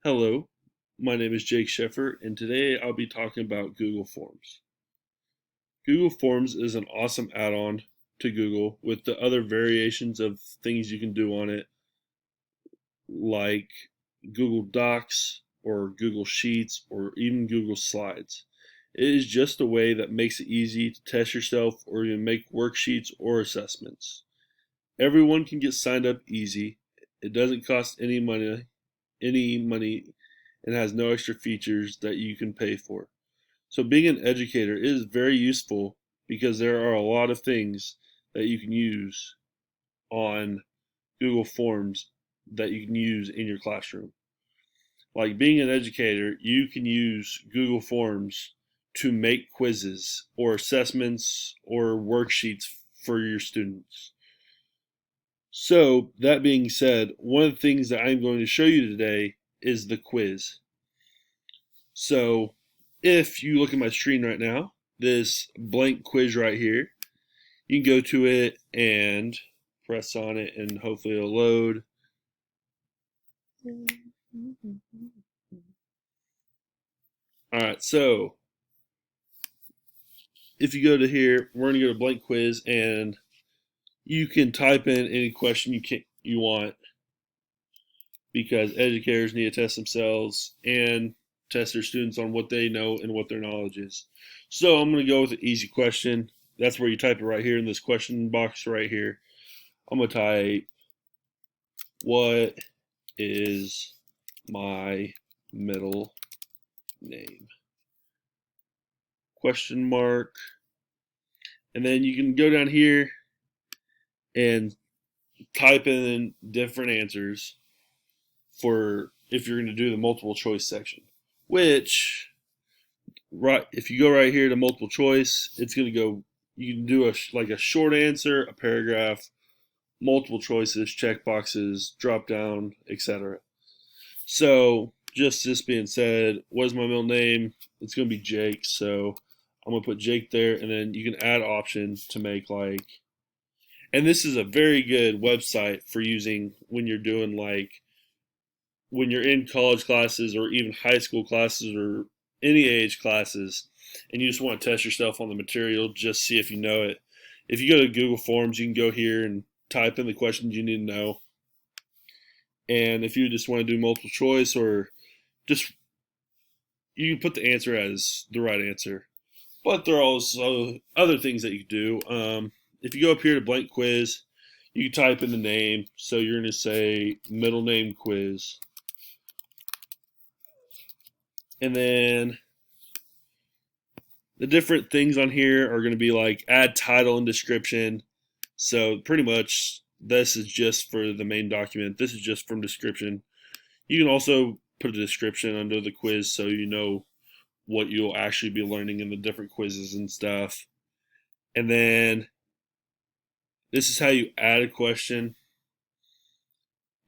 Hello, my name is Jake Sheffer, and today I'll be talking about Google Forms. Google Forms is an awesome add-on to Google with the other variations of things you can do on it, like Google Docs or Google Sheets or even Google Slides. It is just a way that makes it easy to test yourself or even make worksheets or assessments. Everyone can get signed up easy. It doesn't cost any money and has no extra features that you can pay for. So being an educator is very useful because there are a lot of things that you can use on Google Forms that you can use in your classroom. Like being an educator, you can use Google Forms to make quizzes or assessments or worksheets for your students. So, that being said, one of the things that I'm going to show you today is the quiz. So, if you look at my screen right now, this blank quiz right here, you can go to it and press on it and hopefully it'll load. Alright, so if you go to here, we're going to go to blank quiz and you can type in any question you want because educators need to test themselves and test their students on what they know and what their knowledge is. So I'm going to go with an easy question. That's where you type it right here in this question box right here. I'm going to type, what is my middle name? Question mark. And then you can go down here and type in different answers for if you're going to do the multiple choice section, which right if you go right here to multiple choice, it's going to go, you can do a short answer, a paragraph, multiple choices, check boxes, drop down, etc. So just this being said, what is my middle name? It's going to be Jake, so I'm going to put Jake there, and then you can add options to make and this is a very good website for using when you're doing when you're in college classes or even high school classes or any age classes, and you just want to test yourself on the material, just see if you know it. If you go to Google Forms, you can go here and type in the questions you need to know. And if you just want to do multiple choice or just, you can put the answer as the right answer. But there are also other things that you can do. If you go up here to blank quiz, you can type in the name. So you're going to say middle name quiz. And then the different things on here are going to be like add title and description. So pretty much this is just for the main document. This is just from description. You can also put a description under the quiz so you know what you'll actually be learning in the different quizzes and stuff. And then this is how you add a question.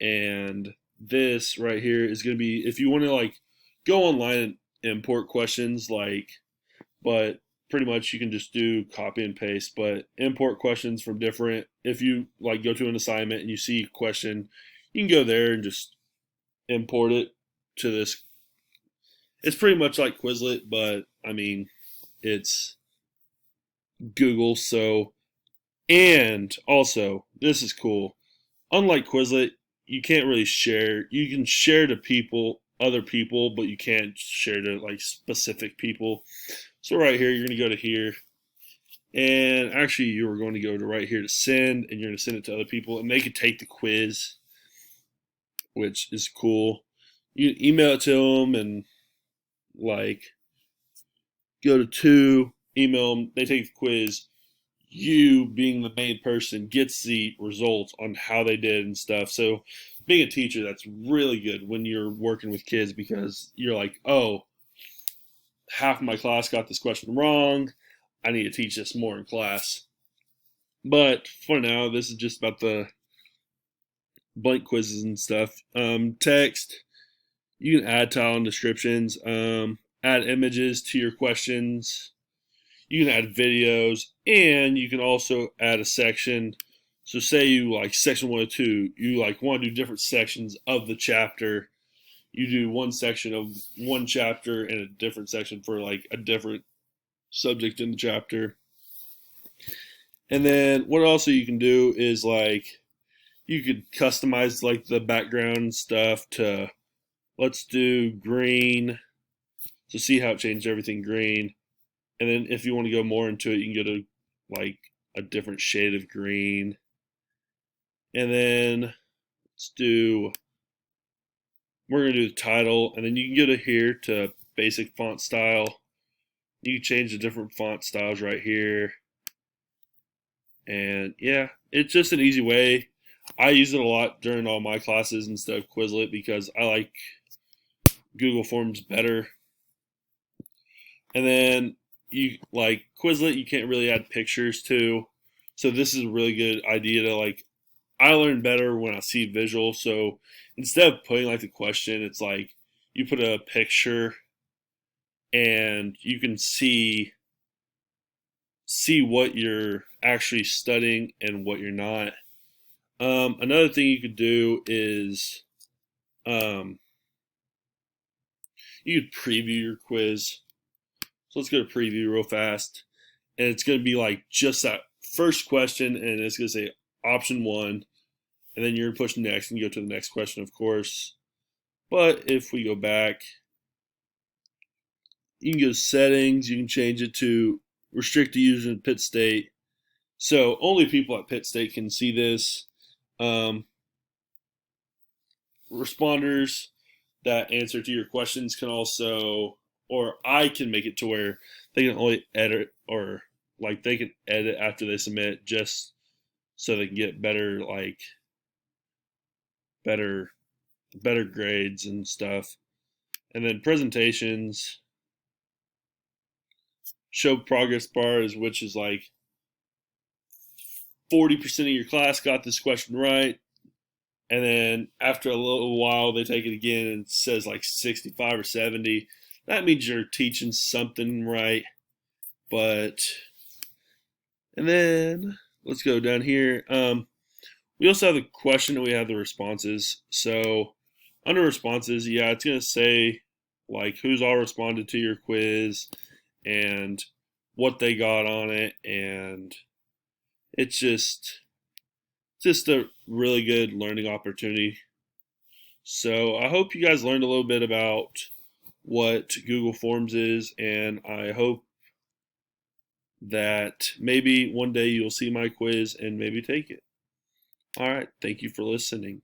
And this right here is going to be if you want to go online and import questions but pretty much you can just do copy and paste, but import questions from different, if you go to an assignment and you see a question, you can go there and just import it to this. It's pretty much like Quizlet, but I mean, it's Google. So, and also, this is cool. Unlike Quizlet, you can't really share. You can share to other people, but you can't share to specific people. So right here, you're going to go to here. And actually, you are going to go to right here to send, and you're going to send it to other people, and they can take the quiz, which is cool. You email it to them, and go to email them. They take the quiz. You, being the main person, gets the results on how they did and stuff. So, being a teacher, that's really good when you're working with kids because you're like, oh, half of my class got this question wrong. I need to teach this more in class. But for now, this is just about the blank quizzes and stuff. Text, you can add title and descriptions, add images to your questions. You can add videos, and you can also add a section. So say you section 102, you want to do different sections of the chapter. you do one section of one chapter and a different section for like a different subject in the chapter. And then what also you can do is like you could customize like the background stuff to, let's do green, to see how it changed everything green. And then if you want to go more into it, you can go to like a different shade of green. And then we're going to do the title, and then you can go to here to basic font style. You can change the different font styles right here. And yeah, it's just an easy way. I use it a lot during all my classes instead of Quizlet because I like Google Forms better. And then you like Quizlet, you can't really add pictures to. So this is a really good idea to like, I learn better when I see visual. So instead of putting like the question, it's like you put a picture and you can see what you're actually studying and what you're not. Another thing you could do is you could preview your quiz. So let's go to preview real fast. And it's going to be like just that first question, and it's going to say option 1. And then you're going to push next and go to the next question, of course. But if we go back, you can go to settings. You can change it to restrict to users in Pitt State. So only people at Pitt State can see this. Responders that answer to your questions can also, or I can make it to where they can only edit, or like they can edit after they submit, just so they can get better grades and stuff. And then presentations, show progress bars, which is like 40% of your class got this question right. And then after a little while, they take it again and it says like 65 or 70. That means you're teaching something right. And then let's go down here. We also have the question and we have the responses. So under responses, yeah, it's going to say like who's all responded to your quiz and what they got on it. And it's just a really good learning opportunity. So I hope you guys learned a little bit about what Google Forms is, and I hope that maybe one day you'll see my quiz and maybe take it. All right, thank you for listening.